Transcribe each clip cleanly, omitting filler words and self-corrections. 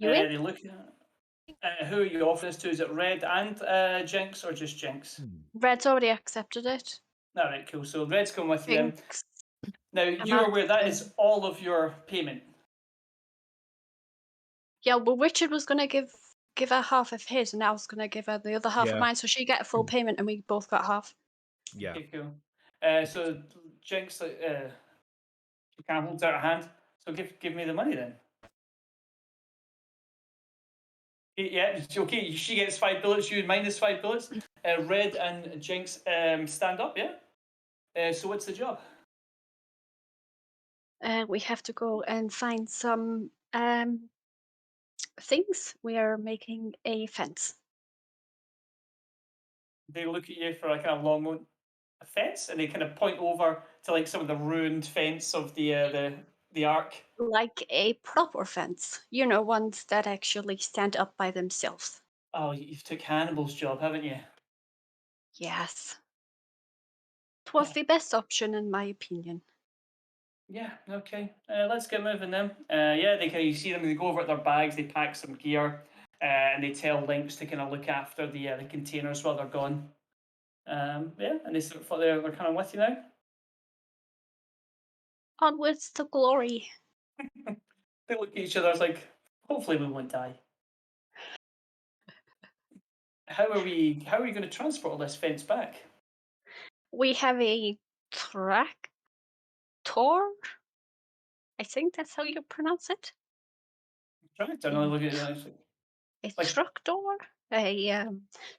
You in? They look at who are you offering this to? Is it Red and Jinx or just Jinx? Red's already accepted it. All right, cool. So Red's coming with you then. Jinx, Now I'm you're aware that asking. is all of your payment. Yeah, well, Richard was gonna give her half of his, and I was gonna give her the other half of Yeah. mine, so she get a full payment, and we both got half. Yeah. Okay, cool. So Jinx, she kind of holds out her hand. So give me the money then. Yeah, okay. She gets 5 bullets. You minus 5 bullets. Red and Jinx stand up. Yeah. So what's the job? We have to go and find some things. We are making a fence. They look at you for a kind of long fence, and they kind of point over to like some of the ruined fence of the ark. Like a proper fence. You know, ones that actually stand up by themselves. Oh, you've took Hannibal's job, haven't you? Yes. It was the best option in my opinion. Yeah. Okay. Let's get moving then. Yeah, they kind of you see them. They go over at their bags. They pack some gear, and they tell Lynx to kind of look after the containers while they're gone. Yeah, and they sort of they're kind of with you now. Onwards to glory. They look at each other. It's like, hopefully we won't die. How are we? How are we going to transport all this fence back? We have a tractor. I think that's how you pronounce it. Right. Don't know. Look at it. A Like, tractor. A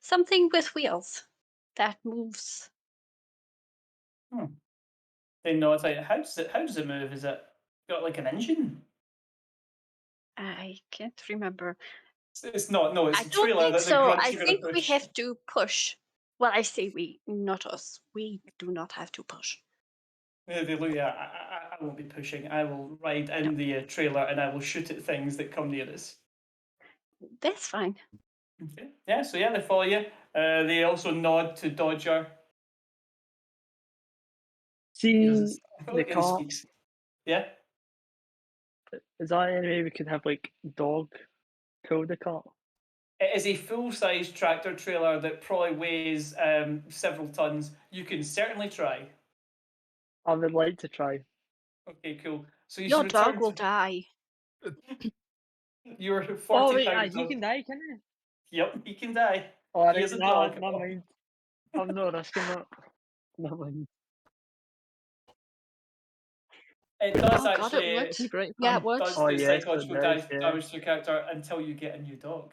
something with wheels that moves. they know it's like how does it move? Is it got like an engine? I can't remember. It's not. No, it's I a don't trailer think that the so. grunts I are going to think we push. have to push. Well, I say we, not us. We do not have to push. Yeah, they look. Yeah, I won't be pushing. I will ride No, in the trailer and I will shoot at things that come near us. that's fine. Okay. Yeah. So yeah, they follow you. They also nod to Dodger. He See doesn't. the He car. speaks. Yeah. Is that any way we could have like dog pull the cart? It is a full-size tractor trailer that probably weighs several tons. You can certainly try. I would like to try. Okay, cool. So you Your should dog return will to die. your Oh 40 wait, pounds he of. can die, can he? Yep, he can die. Oh, He right, is a nah, dog. never mind. I'm not risking that. Never mind. It does Oh God, it actually. would. Great Yeah, fun. it would. Does Oh do yes, it psychological does. Yeah, damage to your character until you get a new dog.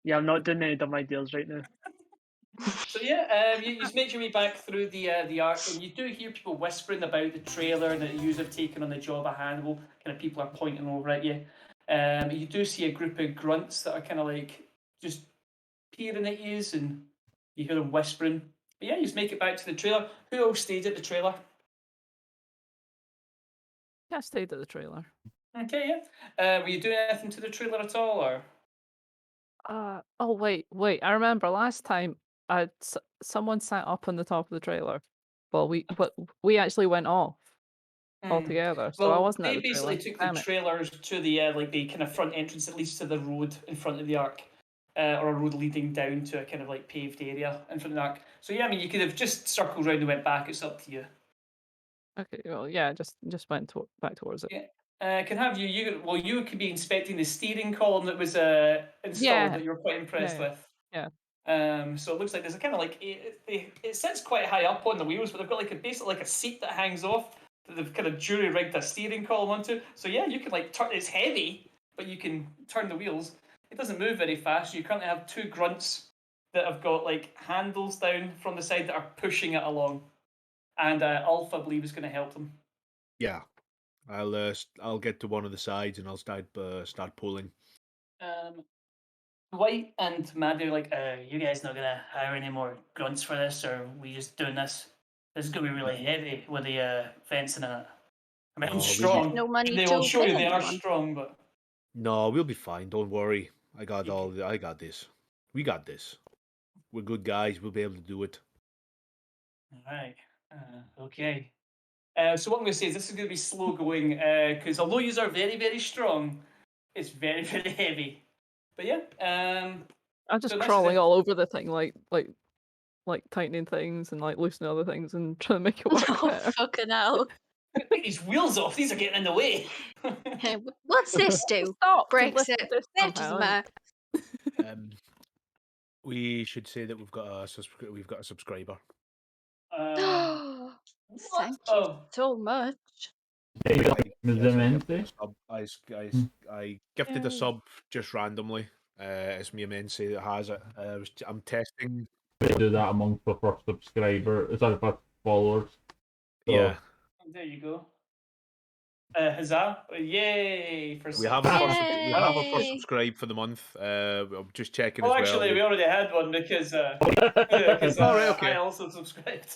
yeah. I'm not doing any dumb ideas right now. So yeah, you make your way back through the arc, and you do hear people whispering about the trailer that you have taken on the job of Hannibal. Kind of people are pointing over at you. You do see a group of grunts that are kind of like just peering at you, and you hear them whispering. But yeah, you just make it back to the trailer. Who else stayed at the trailer? Yeah, I stayed at the trailer. Okay, yeah. Were you doing anything to the trailer at all, or? Oh wait. I remember last time someone sat up on the top of the trailer. But we actually went off Hmm. altogether, so I Well, wasn't at they the basically trailer. took the Damn it. trailers to the like the kind of front entrance, at least to the road in front of the arc, or a road leading down to a kind of like paved area in front of the arc. So yeah, I mean, you could have just circled around and went back. It's up to you. Okay, well, yeah, just went back towards it. Yeah. Can have you. You could be inspecting the steering column that was installed Yeah, that you were quite impressed yeah, with. yeah. So it looks like there's a kind of like it sits quite high up on the wheels, but they've got like basically like a seat that hangs off that they've kind of jury rigged a steering column onto. So yeah, you can like turn. It's heavy, but you can turn the wheels. It doesn't move very fast. You currently have two grunts that have got like handles down from the side that are pushing it along, and Alpha, I believe, is going to help them. Yeah. I'll get to one of the sides and I'll start pulling. Um, White and Maddie are like, you guys not gonna hire any more grunts for this, or we just doing this? This is gonna be really heavy with the fencing and it. I mean, I'm No, We have strong. no money They will to show pay you they are anyone. strong, but No, we'll be fine. Don't worry. I you got this. We got this. We're good guys. We'll be able to do it. all right. Okay. So what I'm going to say is this is going to be slow going because although you are very, very strong, It's very, very heavy. But yeah, I'm just so nice crawling of all over the thing, like tightening things and like loosening other things and trying to make it work Oh, better. fucking hell. Take these wheels off. These are getting in the way. Hey, what's this do? Stop to Breaks lift it. this That doesn't somehow. matter. We should say that we've got a subscriber. What? Thank you Oh, so much. I Menzi? I gifted a sub just randomly. It's me and Menzi that has it. I'm testing. We do that amongst the first subscriber. Sorry, first followers. So, Yeah, there you go. Huzzah! Yay for we have a first. Yay! We have a first subscribe for the month. I'm just checking Oh, as actually, well. we already had one because Oh, right, okay. I also subscribed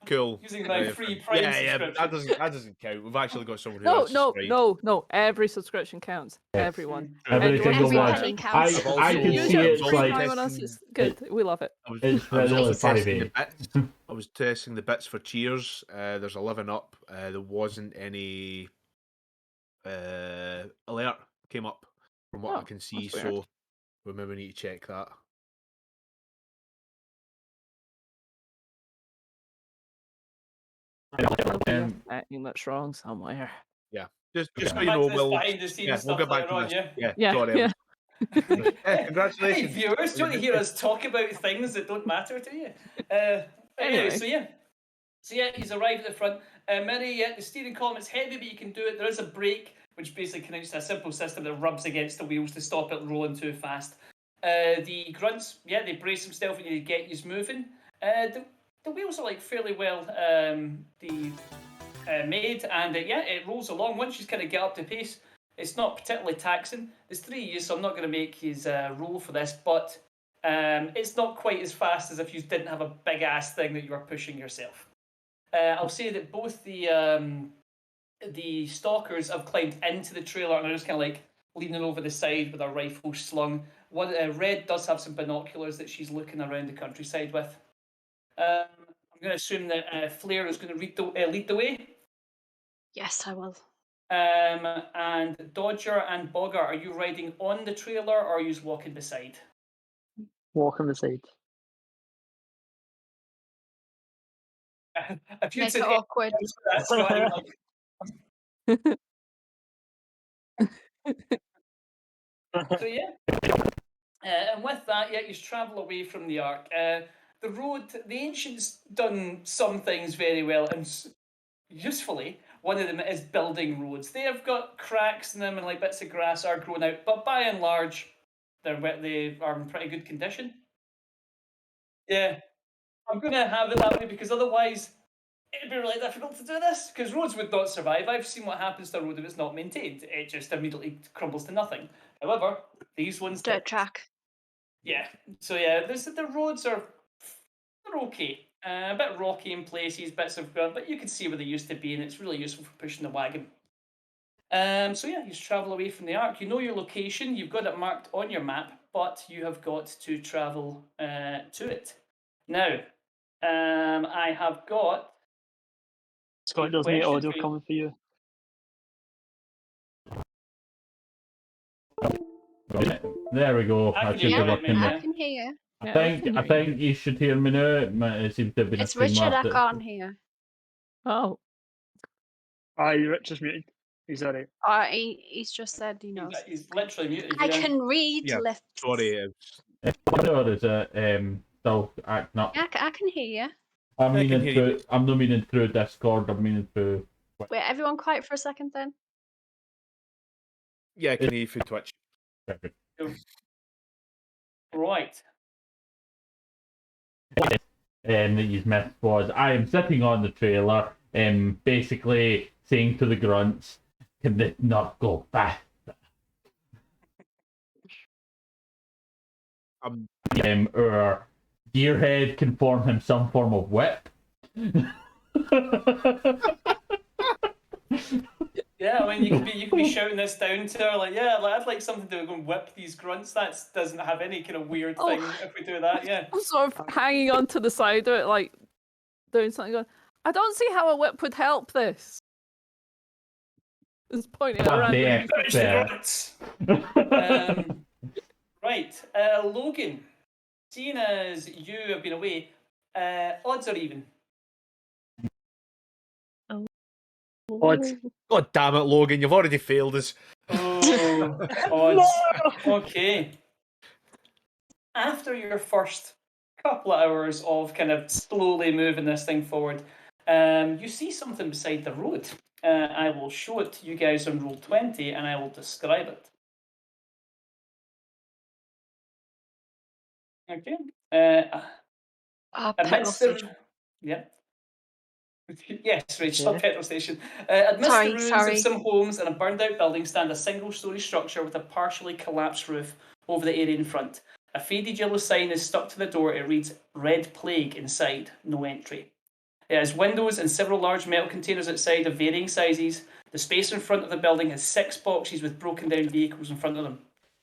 Cool. using my free Prime yeah, but subscription. that doesn't count. We've actually got someone who No, has subscribed. no. Every subscription counts. Yes. Everyone. every Anyone single Every one. penny I, counts. I've I also- can Use see it it's free like time on us. It's good. We love it. it's I was only also testing 5 the bits. I was testing the bits for Cheers. There's 11 up. There wasn't any alert came up from what I Oh, can see, that's weird. so we maybe need to check that. There'll be a Um, setting that's wrong somewhere. Just Okay. so Come you back know, to this we'll behind the scenes we'll stuff get back later to on, this. yeah. Yeah, Sorry, yeah. congratulations. Hey viewers, do you want to hear us talk about things that don't matter to you? Anyway, so yeah, he's arrived at the front. Mary, yeah, the steering column is heavy, but you can do it. There is a brake, which basically connects to a simple system that rubs against the wheels to stop it rolling too fast. The grunts, yeah, they brace themselves when you get you moving. The wheels are like fairly well made, and yeah, it rolls along. Once you kind of get up to pace, it's not particularly taxing. There's 3 years, so I'm not going to make his roll for this, but it's not quite as fast as if you didn't have a big ass thing that you were pushing yourself. I'll say that both the stalkers have climbed into the trailer and are just kind of like leaning over the side with a rifle slung. One Red does have some binoculars that she's looking around the countryside with. I'm going to assume that Flair is going to lead the way. Yes, I will. And Dodger and Bogger, are you riding on the trailer or are you just walking beside? Walk on the side. If you'd Make said it hey, awkward. that's Scotty, like, so yeah. And with that, yeah, you travel away from the Ark. The road, the ancients done some things very well, and usefully, one of them is building roads. They have got cracks in them and like bits of grass are growing out, but by and large, they are in pretty good condition. Yeah, I'm going to have it that way because otherwise it'd be really difficult to do this because roads would not survive. I've seen what happens to a road if it's not maintained. It just immediately crumbles to nothing. However, these ones Dirt did. track. Yeah, so yeah, the roads they're okay. A bit rocky in places, bits of ground, but you can see where they used to be, and it's really useful for pushing the wagon. So yeah, you travel away from the Ark. You know your location. You've got it marked on your map, but you have got to travel to it. Now, I have got Scott, doesn't need question audio for you. coming for you. there we go. I I can should hear be you, working mate, I now. can hear you. I think you should hear me now. It seems to have been It's a stream Richard I after. can't hear. Oh, Aye, Richard's muted. He's alright. He's just said he knows. He's literally muted. I Yeah. can read Yeah, lips. sorry. Or is it still acting up? Yeah, I can hear you. I'm I can meaning hear you. through. I'm not meaning through Discord. I'm meaning through. Wait, everyone quiet for a second then? Yeah, I can hear you through Twitch. Right. That you've missed was I am sitting on the trailer, basically saying to the grunts, "Can this not go fast?" Or Gearhead can form him some form of whip. Yeah, I mean, you could be shouting this down to her, like, yeah, like, I'd like something to go and whip these grunts. That doesn't have any kind of weird Oh. thing if we do that, yeah. I'm sort of hanging on to the side of it, like doing something. Going, I don't see how a whip would help this. It's pointing at Not random. there. Courage the There. grunts. Right, Logan. Seeing as you have been away, odds are even. Odds. God damn it, Logan, you've already failed us. Oh, odds. Okay. After your first couple of hours of kind of slowly moving this thing forward, you see something beside the road. I will show it to you guys on roll 20 and I will describe it. Okay. Petrol Amidst the. station. Yeah. Yes, Rachel, Okay. petrol station. Amidst the ruins Sorry. of some homes and a burned out building stand a single-storey structure with a partially collapsed roof over the area in front. A faded yellow sign is stuck to the door. It reads "Red Plague" inside, no entry. It has windows and several large metal containers outside of varying sizes. The space in front of the building has 6 boxes with broken down vehicles in front of them.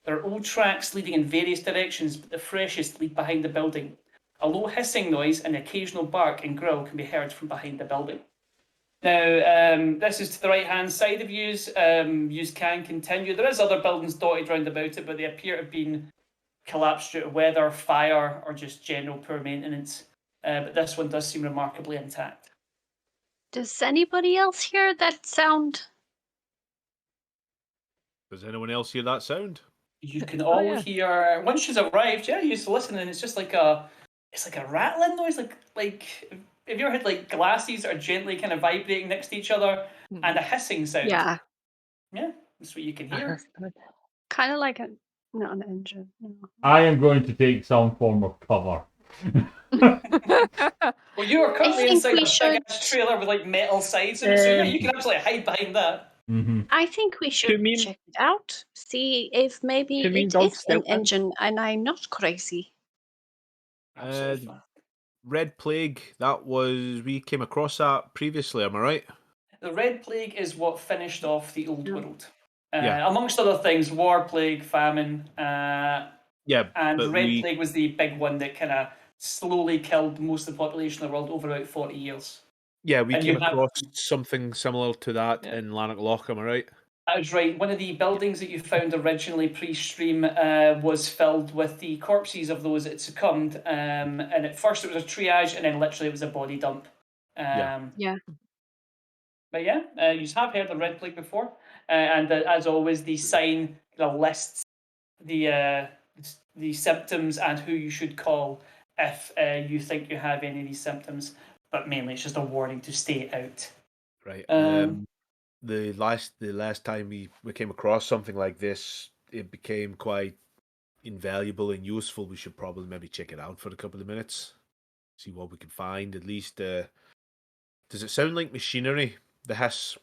There are old tracks leading in various directions, but the freshest lead behind the building. A low hissing noise and the occasional bark and growl can be heard from behind the building. Now, this is to the right-hand side of yous. Yous can continue. There is other buildings dotted round about it, but they appear to have been collapsed due to weather, fire, or just general poor maintenance. But this one does seem remarkably intact. Does anybody else hear that sound? Does anyone else hear that sound? You can all yeah. hear once she's arrived. Yeah, you used to listen, and it's just like a rattling noise. Like have you ever had like glasses that are gently kind of vibrating next to each other, and a hissing sound? Yeah, Yeah, that's what you can hear. kind of like not an engine. No. I am going to take some form of cover. Well, you are currently think inside we a should- big ass trailer with like metal sides in it, so yeah, you can absolutely hide behind that. Mm-hmm. I think we should me- check it out. See if maybe Can me and it Doug is an stealth in? engine and I'm not crazy. Absolutely fine. Red Plague, we came across that previously, am I right? The Red Plague is what finished off the Old World. Yeah. Amongst other things, war, plague, famine, Yeah, and but Red Plague was the big one that kind of slowly killed most of the population of the world over about 40 years. we and came you have- across something similar to that Yeah. in Lanarkloch, am I right? That was right. One of the buildings that you found originally pre-stream was filled with the corpses of those that had succumbed. And at first it was a triage, and then literally it was a body dump. Yeah. But yeah, you have heard the Red Plague before, and as always, the sign lists the symptoms and who you should call if you think you have any of these symptoms. But mainly, it's just a warning to stay out. Right. Um, The last time we came across something like this, it became quite invaluable and useful. We should probably maybe check it out for a couple of minutes, see what we can find. At least, does it sound like machinery? The hiss.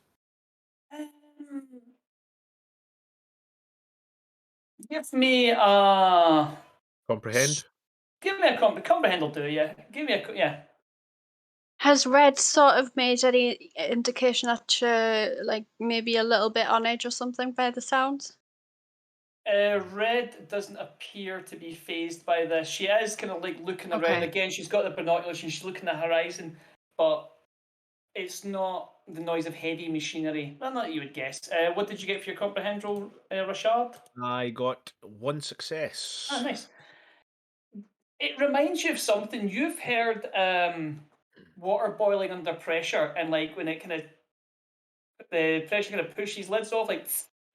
Give me Comprehend? give me a comprehend will do. Yeah, give me yeah. Has Red sort of made any indication that you're like maybe a little bit on edge or something by the sounds? Red doesn't appear to be phased by this. She is kind of like looking around Okay. again. She's got the binoculars and she's looking at the horizon, but it's not the noise of heavy machinery. Well, not you would guess. What did you get for your comprehend roll, Rashad? I got one success. Ah, nice. It reminds you of something you've heard. Water boiling under pressure, and like when it kind of the pressure kind of pushes lids off, like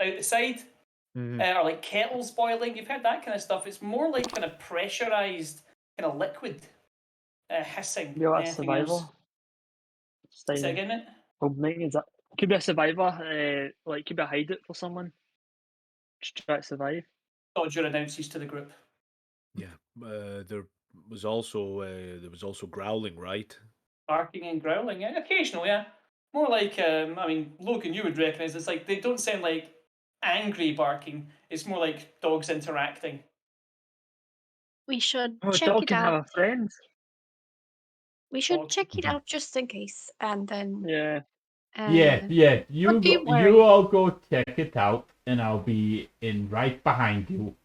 out the side. Mhm. Or like kettles boiling. You've heard that kind of stuff. It's more like kind of pressurized kind of liquid hissing. Yeah, that's anything else. survival. Say Style. again, mate? Holding is that could be a survivor, like could be a hide it for someone. Just try to survive. Dodger announces to the group. Yeah. There was also growling, right? Barking and growling, yeah. Occasional, yeah. More like, I mean, Logan, you would recognise it's like they don't sound like angry barking. It's more like dogs interacting. We should Oh, a check dog it can out. have a friend. We should Dog. check it out just in case, and then Yeah. uh, You Would be go, worried. you all go check it out, and I'll be in right behind you.